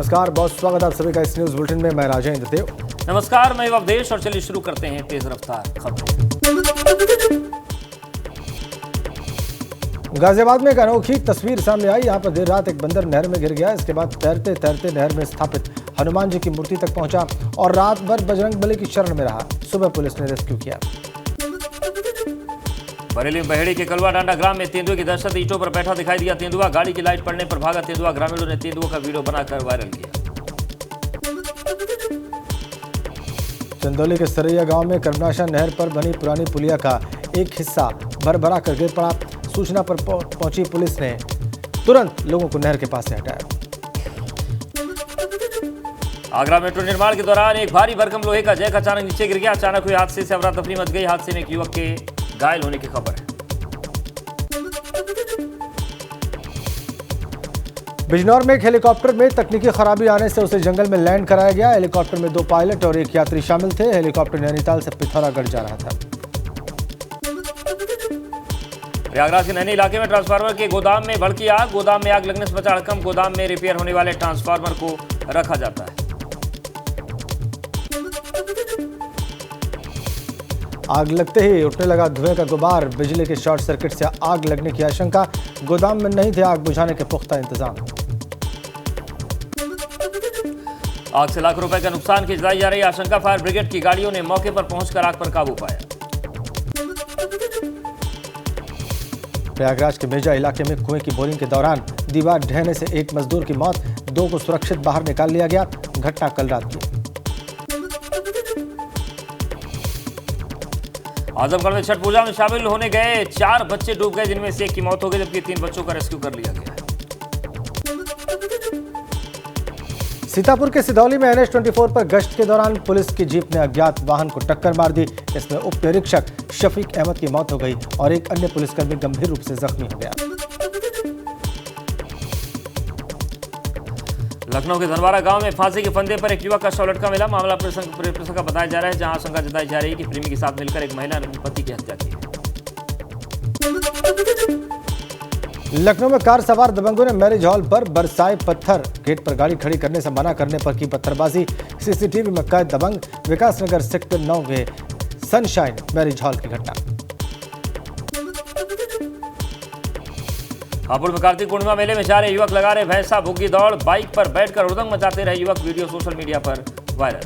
नमस्कार, बहुत स्वागत आप सभी का इस न्यूज बुलेटिन में। मैं राजेंद्र देव। नमस्कार, मैं अवधेश और चलिए शुरू करते हैं तेज रफ्तार खबरें। गाजियाबाद में एक अनोखी तस्वीर सामने आई। यहाँ पर देर रात एक बंदर नहर में गिर गया। इसके बाद तैरते तैरते नहर में स्थापित हनुमान जी की मूर्ति तक पहुंचा और रात भर बजरंगबली की शरण में रहा। सुबह पुलिस ने रेस्क्यू किया। बरेली में बहेड़ी के कलवा डांडा ग्राम में तेंदुए की दहशत। ईंटों पर बैठा दिखाई दिया तेंदुआ। गाड़ी की लाइट पड़ने पर भागा तेंदुआ। ग्रामीणों ने तेंदुआ का वीडियो बनाकर वायरल किया। चंदौली के सरैया गांव में कर्मनाशा नहर पर बनी पुरानी पुलिया का एक हिस्सा भरभरा कर गिर पड़ा। सूचना पर पहुंची पुलिस ने तुरंत लोगों को नहर के पास से हटाया। आगरा मेट्रो निर्माण के दौरान एक भारी भरकम लोहे का जैक अचानक नीचे गिर गया। अचानक हुए हादसे से अफरा तफरी मच गई। हादसे में एक युवक के घायल होने की खबर है। बिजनौर में एक हेलीकॉप्टर में तकनीकी खराबी आने से उसे जंगल में लैंड कराया गया। हेलीकॉप्टर में 2 पायलट और 1 यात्री शामिल थे। हेलीकॉप्टर नैनीताल से पिथौरागढ़ जा रहा था। प्रयागराज के नैनी इलाके में ट्रांसफार्मर के गोदाम में भड़की आग। गोदाम में आग लगने से बचा हड़कंप। गोदाम में रिपेयर होने वाले ट्रांसफार्मर को रखा जाता है। आग लगते ही उठने लगा धुएं का गुबार। बिजली के शॉर्ट सर्किट से आग लगने की आशंका। गोदाम में नहीं थे आग बुझाने के पुख्ता इंतजाम। आग से लाखों रुपए का नुकसान की जताई जा रही आशंका। फायर ब्रिगेड की गाड़ियों ने मौके पर पहुंचकर आग पर काबू पाया। प्रयागराज के मेजा इलाके में कुएं की बोरिंग के दौरान दीवार ढहने से एक मजदूर की मौत। 2 को सुरक्षित बाहर निकाल लिया गया। घटना कल रात की। आजमगढ़ में छठ पूजा में शामिल होने गए 4 बच्चे डूब गए, जिनमें से 1 की मौत हो गई, जबकि 3 बच्चों का रेस्क्यू कर लिया गया। सीतापुर के सिधौली में NH-24 पर गश्त के दौरान पुलिस की जीप ने अज्ञात वाहन को टक्कर मार दी। इसमें उप निरीक्षक शफीक अहमद की मौत हो गई और एक अन्य पुलिसकर्मी गंभीर रूप से जख्मी हो गया। लखनऊ के धनवारा गांव में फांसी के फंदे पर एक युवक का शव लटका मिला। मामला पुलिस का बताया जा रहा है, जहां आशंका जताई जा रही है कि प्रेमी के साथ मिलकर एक महिला ने अपने पति की हत्या की है। लखनऊ में कार सवार दबंगों ने मैरिज हॉल पर बरसाए पत्थर। गेट पर गाड़ी खड़ी करने से मना करने पर की पत्थरबाजी। सीसीटीवी में कैद दबंग। विकासनगर सेक्टर 9 के सनशाइन मैरिज हॉल की घटना। हापुड़ में कार्तिक पूर्णिमा मेले में जा रहे युवक लगा रहे भैंसा भुग्गी दौड़। बाइक पर बैठकर हुड़दंग मचाते रहे युवक। वीडियो सोशल मीडिया पर वायरल।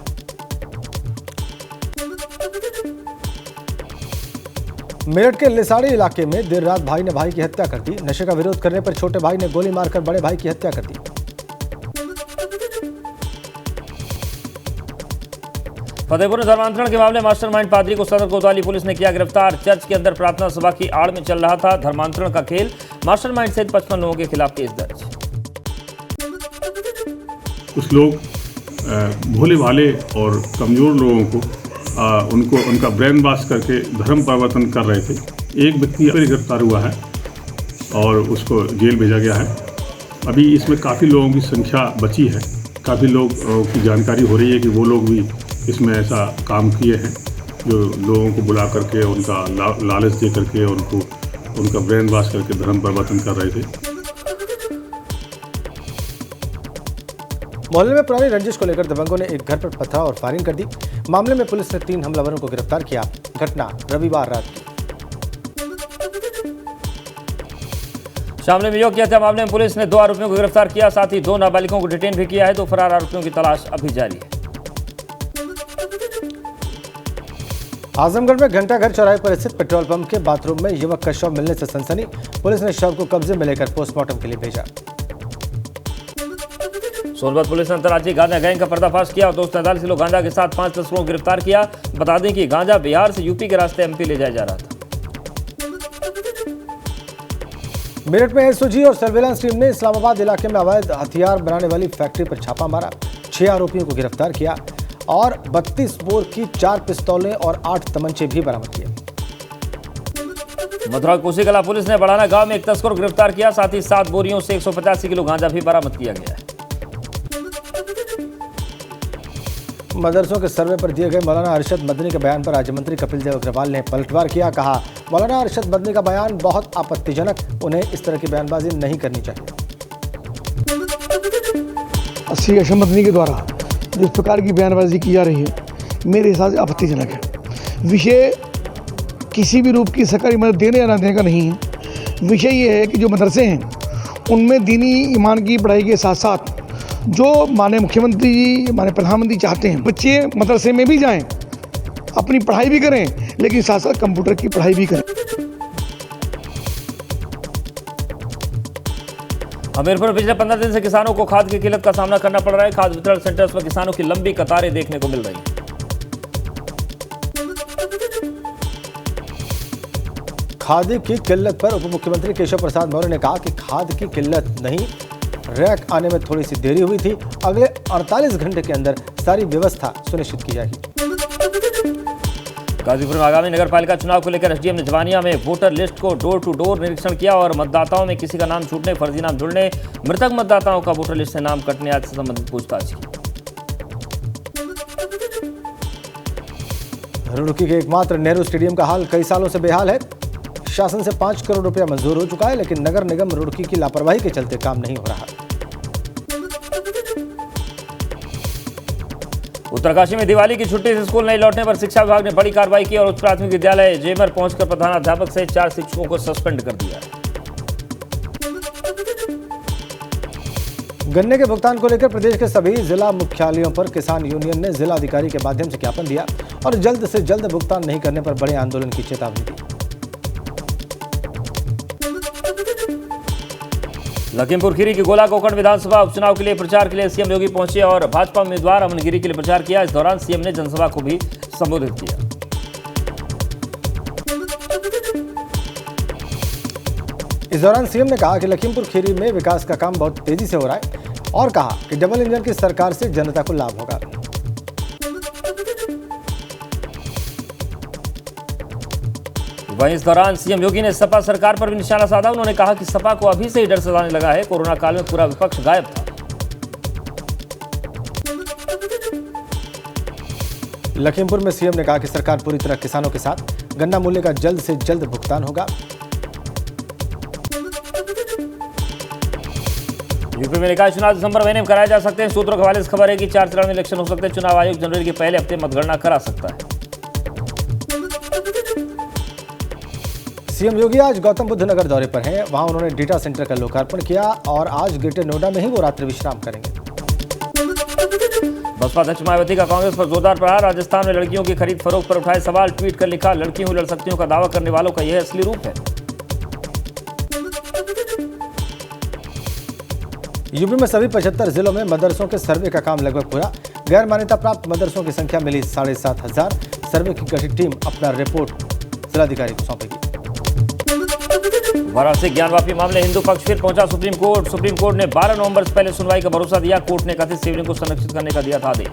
मेरठ के लिसाड़ी इलाके में देर रात भाई ने भाई की हत्या कर दी। नशे का विरोध करने पर छोटे भाई ने गोली मारकर बड़े भाई की हत्या कर दी। फतेहपुर में धर्मांतरण के मामले मास्टरमाइंड पादरी को सदर कोतवाली पुलिस ने किया गिरफ्तार। चर्च के अंदर प्रार्थना सभा की आड़ में चल रहा था धर्मांतरण का खेल। मास्टरमाइंड सहित 55 लोगों के खिलाफ केस दर्ज। कुछ लोग भोले भाले और कमजोर लोगों को उनका ब्रेन वॉश करके धर्म परिवर्तन कर रहे थे। एक व्यक्ति गिरफ्तार हुआ है और उसको जेल भेजा गया है। अभी इसमें काफ़ी लोगों की संख्या बची है। काफ़ी लोग की जानकारी हो रही है कि वो लोग भी इसमें ऐसा काम किए हैं, जो लोगों को बुला करके उनका लालच दे करके उनका ब्रेन वॉश करके धर्म परिवर्तन कर रहे थे। मोहल्ले में पुरानी रंजिश को लेकर दबंगों ने एक घर पर पथराव और फायरिंग कर दी। मामले में पुलिस ने 3 हमलावरों को गिरफ्तार किया। घटना रविवार रात की। शामली में युवक की हत्या मामले में पुलिस ने 2 आरोपियों को गिरफ्तार किया। साथ ही 2 नाबालिगों को डिटेन भी किया है। 2 फरार आरोपियों की तलाश अभी जारी है। आजमगढ़ में घंटाघर चौराहे पर स्थित पेट्रोल पंप के बाथरूम में युवक का शव मिलने से सनसनी। पुलिस ने शव को कब्जे में लेकर पोस्टमार्टम के लिए भेजा। सोनभद्र पुलिस ने अंतर्राज्यीय गांजा गैंग का पर्दाफाश किया और 243 किलो गांजा के साथ 5 तस्करों को गिरफ्तार किया। बता दें कि गांजा बिहार से यूपी के रास्ते MP ले जाया जा रहा था। मेरठ में SOG और सर्विलांस टीम ने इस्लामाबाद इलाके में अवैध हथियार बनाने वाली फैक्ट्री पर छापा मारा। 6 आरोपियों को गिरफ्तार किया और 32 बोर की 4 पिस्तौलें और 8 तमंचे भी बरामद किए। मथुरा कोसीकला पुलिस ने बढ़ाना गांव में एक तस्कर को गिरफ्तार किया। साथ ही 7 बोरियों से 185 किलो गांजा भी बरामद किया गया है। मदरसों के सर्वे पर दिए गए मौलाना अरशद मदनी के बयान पर राज्य मंत्री कपिल देव अग्रवाल ने पलटवार किया। कहा, मौलाना अरशद मदनी का बयान बहुत आपत्तिजनक, उन्हें इस तरह की बयानबाजी नहीं करनी चाहिए। श्री अशम मदनी के द्वारा जिस प्रकार की बयानबाजी की जा रही है, मेरे हिसाब से आपत्तिजनक है। विषय किसी भी रूप की सरकारी मदद देने या ना देने का नहीं है। विषय ये है कि जो मदरसे हैं उनमें दीनी ईमान की पढ़ाई के साथ साथ जो माननीय मुख्यमंत्री जी, माननीय प्रधानमंत्री चाहते हैं, बच्चे मदरसे में भी जाएं, अपनी पढ़ाई भी करें, लेकिन साथ साथ कंप्यूटर की पढ़ाई भी करें। हमीरपुर में पिछले 15 दिन से किसानों को खाद की किल्लत का सामना करना पड़ रहा है। खाद वितरण सेंटर्स पर किसानों की लंबी कतारें देखने को मिल रही हैं। खाद की किल्लत पर उप मुख्यमंत्री केशव प्रसाद मौर्य ने कहा कि खाद की किल्लत नहीं, रैक आने में थोड़ी सी देरी हुई थी। अगले 48 घंटे के अंदर सारी व्यवस्था सुनिश्चित की जाएगी। गाजीपुर में आगामी नगरपालिका चुनाव को लेकर एसडीएम ने जवानिया में वोटर लिस्ट को डोर टू डोर निरीक्षण किया और मतदाताओं में किसी का नाम छूटने, फर्जी नाम जुड़ने, मृतक मतदाताओं का वोटर लिस्ट से नाम कटने आदि से संबंधित पूछताछ की। रुड़की के एकमात्र नेहरू स्टेडियम का हाल कई सालों से बेहाल है। शासन से 5 करोड़ रुपया मंजूर हो चुका है, लेकिन नगर निगम रुड़की की लापरवाही के चलते काम नहीं हो रहा। उत्तरकाशी में दिवाली की छुट्टी से स्कूल नहीं लौटने पर शिक्षा विभाग ने बड़ी कार्रवाई की और उच्च प्राथमिक विद्यालय जेमर पहुंचकर प्रधानाध्यापक सहित 4 शिक्षकों को सस्पेंड कर दिया है। गन्ने के भुगतान को लेकर प्रदेश के सभी जिला मुख्यालयों पर किसान यूनियन ने जिला अधिकारी के माध्यम से ज्ञापन दिया और जल्द से जल्द भुगतान नहीं करने पर बड़े आंदोलन की चेतावनी दी। लखीमपुर खीरी की गोला कोकण विधानसभा उपचुनाव के लिए प्रचार के लिए सीएम योगी पहुंचे और भाजपा उम्मीदवार अमन गिरी के लिए प्रचार किया। इस दौरान सीएम ने जनसभा को भी संबोधित किया। इस दौरान सीएम ने कहा कि लखीमपुर खीरी में विकास का काम बहुत तेजी से हो रहा है और कहा कि डबल इंजन की सरकार से जनता को लाभ होगा। वहीं इस दौरान सीएम योगी ने सपा सरकार पर भी निशाना साधा। उन्होंने कहा कि सपा को अभी से ही डर सताने लगा है। कोरोना काल में पूरा विपक्ष गायब था। लखीमपुर में सीएम ने कहा कि सरकार पूरी तरह किसानों के साथ, गन्ना मूल्य का जल्द से जल्द भुगतान होगा। यूपी में निकाय चुनाव दिसंबर महीने में कराए जा सकते हैं। सूत्रों के हवाले से खबर है कि 4 चरण में इलेक्शन हो सकते हैं। चुनाव आयोग जनवरी के पहले हफ्ते मतगणना करा सकता है। सीएम योगी आज गौतम बुद्ध नगर दौरे पर हैं। वहां उन्होंने डेटा सेंटर का लोकार्पण किया और आज ग्रेटर नोएडा में ही वो रात्रि विश्राम करेंगे। बसपा अध्यक्ष मायावती का कांग्रेस पर जोरदार प्रहार। राजस्थान में लड़कियों की खरीद फरोख्त पर उठाए सवाल। ट्वीट कर लिखा, लड़की हूं लड़ सकती हूं का दावा करने वालों का यह असली रूप है। यूपी में सभी 75 जिलों में मदरसों के सर्वे का काम लगभग पूरा। गैर मान्यता प्राप्त मदरसों की संख्या मिली 7,500। सर्वे की गठित टीम अपना रिपोर्ट जिलाधिकारी को सौंपेगी। वाराणसी ज्ञानवापी मामले हिंदू पक्ष फिर पहुंचा सुप्रीम कोर्ट। सुप्रीम कोर्ट ने 12 नवंबर से पहले सुनवाई का भरोसा दिया। कोर्ट ने कथित शिवलिंग को संरक्षित करने का दिया था आदेश।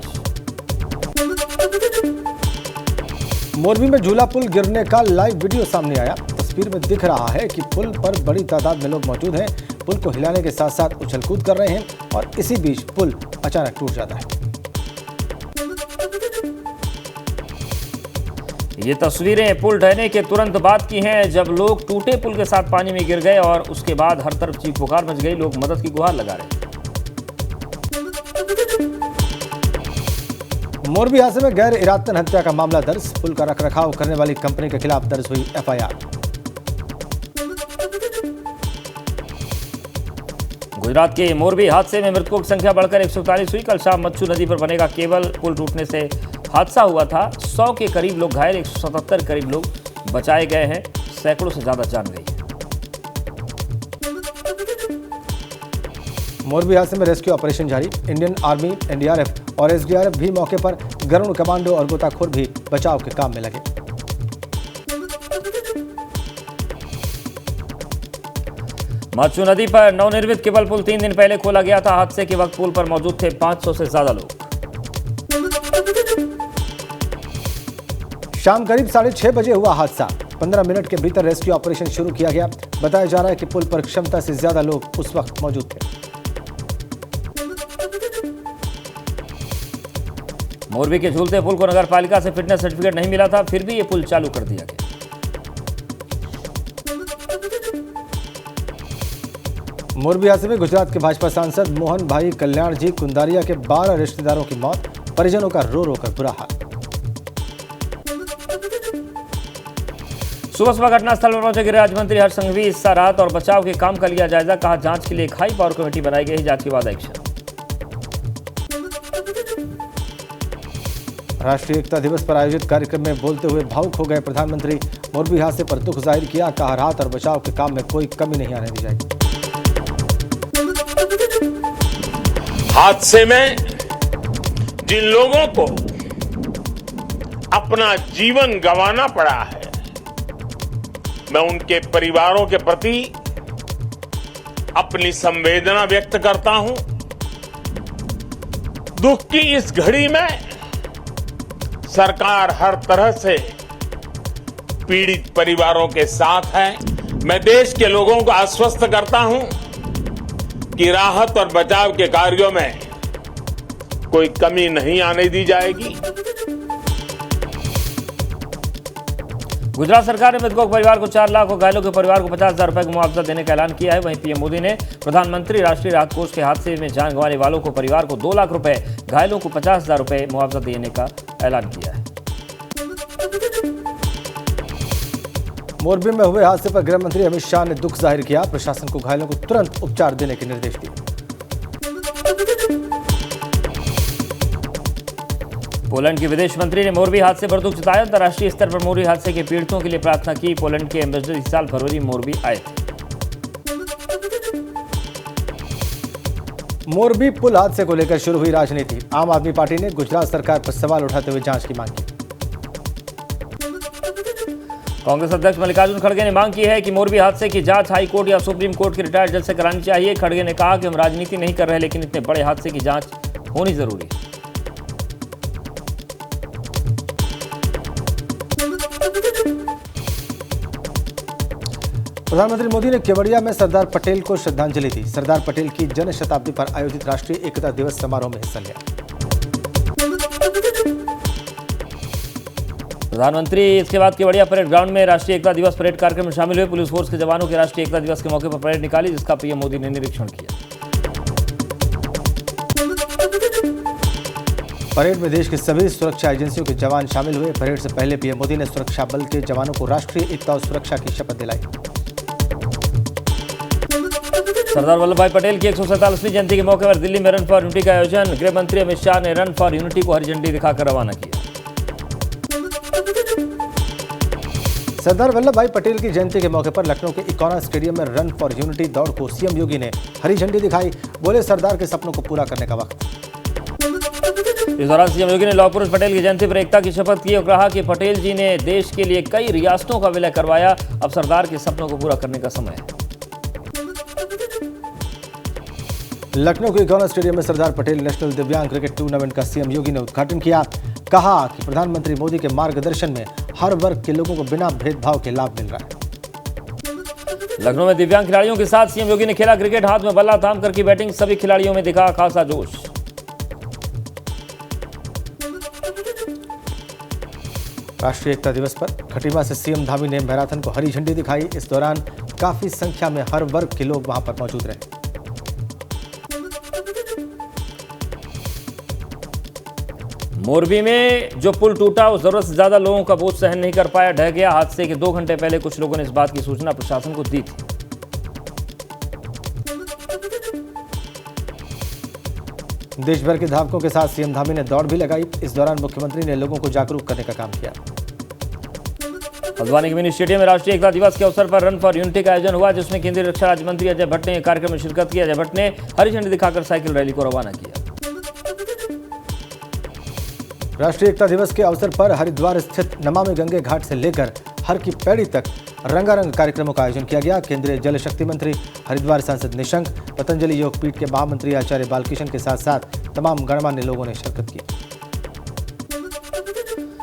मोरबी में झूला पुल गिरने का लाइव वीडियो सामने आया। तस्वीर में दिख रहा है कि पुल पर बड़ी तादाद में लोग मौजूद हैं। पुल को हिलाने के साथ साथ उछल कूद कर रहे हैं और इसी बीच पुल अचानक टूट जाता है। ये तस्वीरें पुल ढहने के तुरंत बाद की हैं, जब लोग टूटे पुल के साथ पानी में गिर गए और उसके बाद हर तरफ चीख पुकार मच गई। लोग मदद की गुहार लगा रहे। मोरबी हादसे में गैर इरादतन हत्या का मामला दर्ज। पुल का रखरखाव करने वाली कंपनी के खिलाफ दर्ज हुई एफआईआर। गुजरात के मोरबी हादसे में मृतकों की संख्या बढ़कर 147 हुई। कल शाम मच्छू नदी पर बनेगा केबल पुल टूटने से हादसा हुआ था। 100 के करीब लोग घायल, 177 करीब लोग बचाए गए हैं। सैकड़ों से ज्यादा जान गई है। मोरबी हादसे में रेस्क्यू ऑपरेशन जारी। इंडियन आर्मी, एनडीआरएफ और एसडीआरएफ भी मौके पर। गरुड़ कमांडो और गोताखोर भी बचाव के काम में लगे। मच्छू नदी पर नवनिर्मित केबल पुल 3 दिन पहले खोला गया था। हादसे के वक्त पुल पर मौजूद थे 500 से ज्यादा लोग। शाम करीब 6:30 बजे हुआ हादसा। 15 मिनट के भीतर रेस्क्यू ऑपरेशन शुरू किया गया। बताया जा रहा है कि पुल पर क्षमता से ज्यादा लोग उस वक्त मौजूद थे। मोरबी के झूलते पुल को नगर पालिका से फिटनेस सर्टिफिकेट नहीं मिला था, फिर भी ये पुल चालू कर दिया गया। मोरबी हादसे में गुजरात के भाजपा सांसद मोहन भाई कल्याण जी कुंदारिया के 12 रिश्तेदारों की मौत, परिजनों का रो रो कर बुरा हाल। सुबह सुबह घटनास्थल पर पहुंचे गृह राज्य मंत्री हर्ष संघवी। हिस्सा राहत और बचाव के काम का लिया जायजा, कहा जांच के लिए एक हाई पावर कमेटी बनाई गई, जांच के बाद एक्शन। राष्ट्रीय एकता दिवस पर आयोजित कार्यक्रम में बोलते हुए भावुक हो गए प्रधानमंत्री। मोरबी हादसे पर दुख जाहिर किया, कहा राहत और बचाव के काम में कोई कमी नहीं आने दी जाएगी। हादसे में जिन लोगों को अपना जीवन गंवाना पड़ा है, मैं उनके परिवारों के प्रति अपनी संवेदना व्यक्त करता हूं। दुख की इस घड़ी में सरकार हर तरह से पीड़ित परिवारों के साथ है। मैं देश के लोगों को आश्वस्त करता हूं कि राहत और बचाव के कार्यों में कोई कमी नहीं आने दी जाएगी। गुजरात सरकार ने मृतकों के परिवार को 4 लाख और घायलों के परिवार को 50,000 रुपए का मुआवजा देने का ऐलान किया है। वहीं पीएम मोदी ने प्रधानमंत्री राष्ट्रीय राहत कोष के हादसे में जान गंवाने वालों को परिवार को 2 लाख रुपए, घायलों को 50,000 रुपए मुआवजा देने का ऐलान किया है। मोरबी में हुए हादसे पर गृह मंत्री अमित शाह ने दुख जाहिर किया, प्रशासन को घायलों को तुरंत उपचार देने के निर्देश दिए। पोलैंड के विदेश मंत्री ने मोरबी हादसे पर दुख जताया। अंतर्राष्ट्रीय स्तर पर मोरबी हादसे के पीड़ितों के लिए प्रार्थना की। पोलैंड के एम्बेसडर इस साल फरवरी में मोरबी आए थे। मोरबी पुल हादसे को लेकर शुरू हुई राजनीति। आम आदमी पार्टी ने गुजरात सरकार पर सवाल उठाते हुए जांच की मांग की। कांग्रेस अध्यक्ष मल्लिकार्जुन खड़गे ने मांग की है कि मोरबी हादसे की जांच हाई कोर्ट या सुप्रीम कोर्ट के रिटायर्ड जज से करानी चाहिए। खड़गे ने कहा कि हम राजनीति नहीं कर रहे, लेकिन इतने बड़े हादसे की जांच होनी जरूरी है। प्रधानमंत्री मोदी ने केवड़िया में सरदार पटेल को श्रद्धांजलि दी। सरदार पटेल की जन शताब्दी पर आयोजित राष्ट्रीय एकता दिवस समारोह में हिस्सा लिया। प्रधानमंत्री इसके बाद केवड़िया परेड ग्राउंड में राष्ट्रीय एकता दिवस परेड कार्यक्रम में शामिल हुए। पुलिस फोर्स के जवानों के राष्ट्रीय एकता दिवस के मौके पर परेड निकाली, जिसका पीएम मोदी ने निरीक्षण किया। परेड में देश की सभी सुरक्षा एजेंसियों के जवान शामिल हुए। परेड से पहले पीएम मोदी ने सुरक्षा बल के जवानों को राष्ट्रीय एकता और सुरक्षा की शपथ दिलाई। सरदार वल्लभ भाई पटेल की 147वीं जयंती के मौके पर दिल्ली में रन फॉर यूनिटी का आयोजन। गृह मंत्री अमित शाह ने रन फॉर यूनिटी को हरी झंडी दिखाकर रवाना किया। सरदार वल्लभ भाई पटेल की जयंती के मौके पर लखनऊ के इकोना स्टेडियम में रन फॉर यूनिटी दौड़ को सीएम योगी ने हरी झंडी दिखाई। बोले, सरदार के सपनों को पूरा करने का वक्त। इस दौरान सीएम योगी ने लौह पुरुष पटेल की जयंती पर एकता की शपथ की और कहा कि पटेल जी ने देश के लिए कई रियासतों का विलय करवाया। अब सरदार के सपनों को पूरा करने का समय है। लखनऊ के इकोना स्टेडियम में सरदार पटेल नेशनल दिव्यांग क्रिकेट टूर्नामेंट का सीएम योगी ने उद्घाटन किया। कहा कि प्रधानमंत्री मोदी के मार्गदर्शन में हर वर्ग के लोगों को बिना भेदभाव के लाभ मिल रहा है। लखनऊ में दिव्यांग खिलाड़ियों के साथ सीएम योगी ने खेला क्रिकेट। हाथ में बल्ला थाम कर की बैटिंग। सभी खिलाड़ियों में दिखा खासा जोश। राष्ट्रीय एकता दिवस पर खटीमा से सीएम धामी ने मैराथन को हरी झंडी दिखाई। इस दौरान काफी संख्या में हर वर्ग के लोग वहां पर मौजूद रहे। मोरबी में जो पुल टूटा वो जरूरत से ज्यादा लोगों का बोझ सहन नहीं कर पाया, ढह गया। हादसे के 2 घंटे पहले कुछ लोगों ने इस बात की सूचना प्रशासन को दी थी। देश भर के धावकों के साथ सीएम धामी ने दौड़ भी लगाई। इस दौरान मुख्यमंत्री ने लोगों को जागरूक करने का काम किया। हल्द्वानी के मिनी स्टेडियम में राष्ट्रीय एकता दिवस के अवसर पर रन फॉर यूनिटी का आयोजन हुआ, जिसमें केंद्रीय रक्षा राज्य मंत्री अजय भट्ट ने कार्यक्रम में शिरकत की। अजय भट्ट ने हरी झंडी दिखाकर साइकिल रैली को रवाना किया। राष्ट्रीय एकता दिवस के अवसर पर हरिद्वार स्थित नमामि गंगे घाट से लेकर हर की पैड़ी तक रंगारंग कार्यक्रमों का आयोजन किया गया। केंद्रीय जल शक्ति मंत्री, हरिद्वार सांसद निशंक, पतंजलि योग पीठ के महामंत्री आचार्य बालकिशन के साथ साथ तमाम गणमान्य लोगों ने शिरकत की।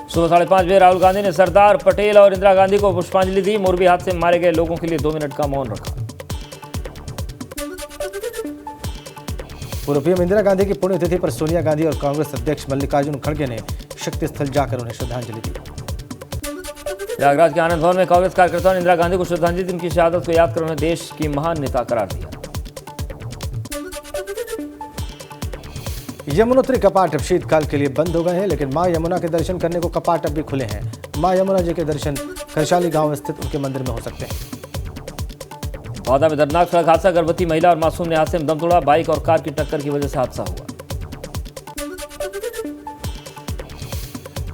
सुबह 5:30 बजे राहुल गांधी ने सरदार पटेल और इंदिरा गांधी को पुष्पांजलि दी। मोरबी हादसे में मारे गए लोगों के लिए 2 मिनट का मौन रखा। पूर्व पीएम इंदिरा गांधी की पुण्यतिथि पर सोनिया गांधी और कांग्रेस अध्यक्ष मल्लिकार्जुन खड़गे ने शक्ति स्थल जाकर उन्हें श्रद्धांजलि दी। प्रयागराज के आनंद भवन में कांग्रेस कार्यकर्ताओं ने इंदिरा गांधी को श्रद्धांजलि दी। उनकी शहादत को याद कर उन्हें देश की महान नेता करार दिया। यमुनोत्री कपाट अब शीतकाल के लिए बंद हो गए हैं, लेकिन मां यमुना के दर्शन करने को कपाट अब भी खुले हैं। मां यमुना जी के दर्शन खरसाली गांव स्थित उनके मंदिर में हो सकते हैं। बादा में दर्दनाक सड़क हादसा, गर्भवती महिला और मासूम ने हादसे में दम तोड़ा। बाइक और कार की टक्कर की वजह से हादसा हुआ।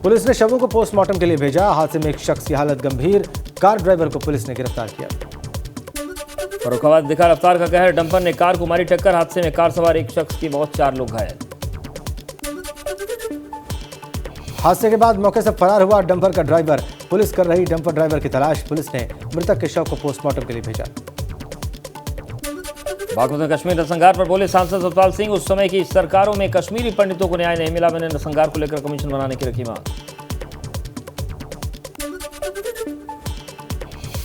पुलिस ने शवों को पोस्टमार्टम के लिए भेजा। हादसे में एक शख्स की हालत गंभीर, कार ड्राइवर को पुलिस ने गिरफ्तार किया। फर्रुखाबाद दिखा रफ्तार का कहर, डंपर ने कार को मारी टक्कर। हादसे में कार सवार एक शख्स की मौत, 4 लोग घायल। हादसे के बाद मौके से फरार हुआ डंपर का ड्राइवर। पुलिस कर रही डंपर ड्राइवर की तलाश। पुलिस ने मृतक के शव को पोस्टमार्टम के लिए भेजा। बागपत में कश्मीर नरसंहार पर बोले सांसद सतपाल सिंह, उस समय की सरकारों में कश्मीरी पंडितों को न्याय नहीं मिला। मैंने नरसंहार को लेकर कमीशन बनाने की रखी मांग।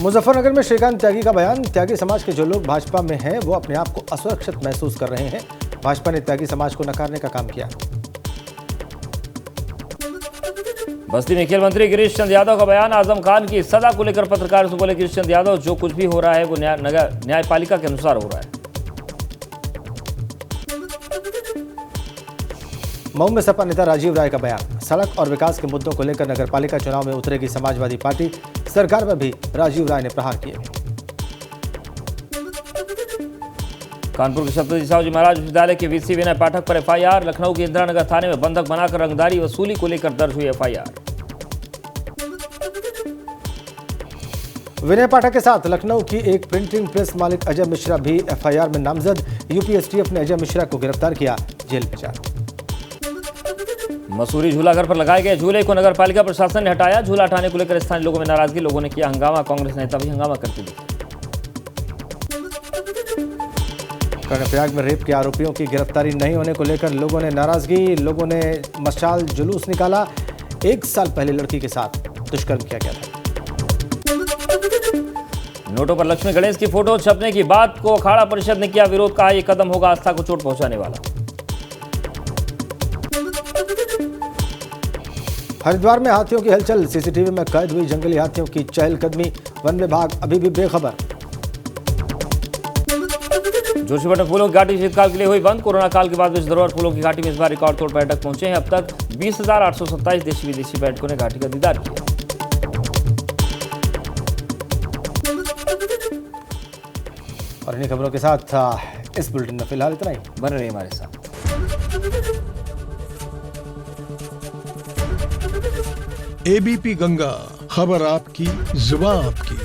मुजफ्फरनगर में श्रीकांत त्यागी का बयान। त्यागी समाज के जो लोग भाजपा में हैं वो अपने आप को असुरक्षित महसूस कर रहे हैं। भाजपा ने त्यागी समाज को नकारने का काम किया। बस्ती में खेल मंत्री गिरीश चंद यादव का बयान। आजम खान की सजा को लेकर पत्रकारों से बोले गिरीश चंद यादव, जो कुछ भी हो रहा है वो न्यायपालिका के अनुसार हो रहा है। मऊ में सपा नेता राजीव राय का बयान। सड़क और विकास के मुद्दों को लेकर नगरपालिका चुनाव में उतरेगी समाजवादी पार्टी। सरकार पर भी राजीव राय ने प्रहार किए। कानपुर के छत्रपति साहू जी महाराज विश्वविद्यालय के वीसी विनय पाठक पर एफआईआर। लखनऊ के इंदिरा नगर थाने में बंधक बनाकर रंगदारी वसूली को लेकर दर्ज हुई एफआईआर। विनय पाठक के साथ लखनऊ की एक प्रिंटिंग प्रेस मालिक अजय मिश्रा भी एफआईआर में नामजद। यूपीएसटीएफ ने अजय मिश्रा को गिरफ्तार किया, जेल भेजा। मसूरी झूला घर पर लगाए गए झूले को नगर पालिका प्रशासन ने हटाया। झूला हटाने को लेकर स्थानीय लोगों में नाराजगी, लोगों ने किया हंगामा। कांग्रेस नेता भी हंगामा करते दिखे। कर्णप्रयाग में रेप के आरोपियों की गिरफ्तारी नहीं होने को लेकर लोगों ने नाराजगी, लोगों ने मशाल जुलूस निकाला। 1 साल पहले लड़की के साथ दुष्कर्म किया गया था। नोटों पर लक्ष्मी गणेश की फोटो छपने की बात को अखाड़ा परिषद ने किया विरोध। कहा यह कदम होगा आस्था को चोट पहुंचाने वाला। हरिद्वार में हाथियों की हलचल, सीसीटीवी में कैद हुई जंगली हाथियों की चहलकदमी। वन विभाग अभी भी बेखबर। जोशीमठ में फूलों की घाटी शीतकाल के लिए हुई बंद। कोरोना काल के बाद विश्व धरोहर फूलों की घाटी में इस बार रिकॉर्ड तोड़ पर्यटक पहुंचे हैं। अब तक 20,827 देशी विदेशी पर्यटकों ने घाटी का दीदार किया। और इन्हीं खबरों के साथ इस बुलेटिन में फिलहाल इतना ही। बने रहिए हमारे साथ। एबीपी गंगा, खबर आपकी, जुबान आपकी।